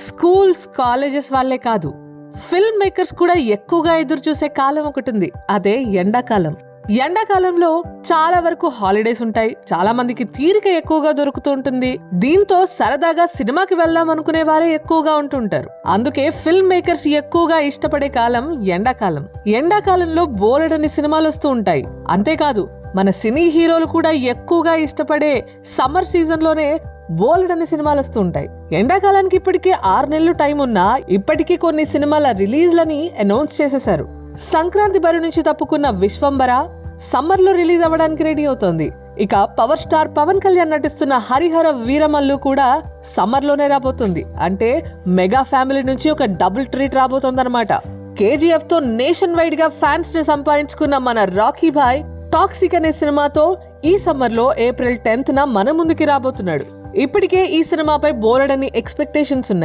Schools, colleges వాళ్ళే కాదు, film makers కూడా ఎక్కువగా ఎదురు చూసే కాలం ఒకటి ఉంది. అదే ఎండాకాలం. ఎండాకాలంలో చాలా వరకు హాలిడేస్ ఉంటాయి. చాలా మందికి తీరిక ఎక్కువగా దొరుకుతూ ఉంటుంది. దీంతో సరదాగా సినిమాకి వెళ్దాం అనుకునే వారే ఎక్కువగా ఉంటుంటారు. అందుకే ఫిల్మ్ మేకర్స్ ఎక్కువగా ఇష్టపడే కాలం ఎండాకాలం. ఎండాకాలంలో బోలెడన్ని సినిమాలు వస్తూ ఉంటాయి. అంతేకాదు, మన సినీ హీరోలు కూడా ఎక్కువగా ఇష్టపడే సమ్మర్ సీజన్ లోనే బోలెడన్ని సినిమాలు వస్తూ ఉంటాయి. ఎండాకాలానికి ఇప్పటికే 6 నెలలు టైం ఉన్నా ఇప్పటికీ కొన్ని సినిమాల రిలీజ్లని అనౌన్స్ చేసేశారు. సంక్రాంతి బరి నుంచి తప్పుకున్న విశ్వంబర సమ్మర్ లో రిలీజ్ అవ్వడానికి రెడీ అవుతోంది. ఇక పవర్ స్టార్ పవన్ కళ్యాణ్ నటిస్తున్న హరిహర వీరమల్లు కూడా సమ్మర్ లోనే రాబోతుంది. అంటే మెగా ఫ్యామిలీ నుంచి ఒక డబుల్ ట్రీట్ రాబోతోందన్నమాట. కేజీఎఫ్ తో నేషన్ వైడ్ గా ఫ్యాన్స్ ని సంపాదించుకున్న మన రాకీ భాయ్ టాక్సిక్ అనే సినిమాతో ఈ సమ్మర్ లో ఏప్రిల్ 10న మన ముందుకి రాబోతున్నాడు. ఇప్పటికే ఈ సినిమాపై బోలెడన్ని ఎక్స్పెక్టేషన్స్ ఉన్నాయి.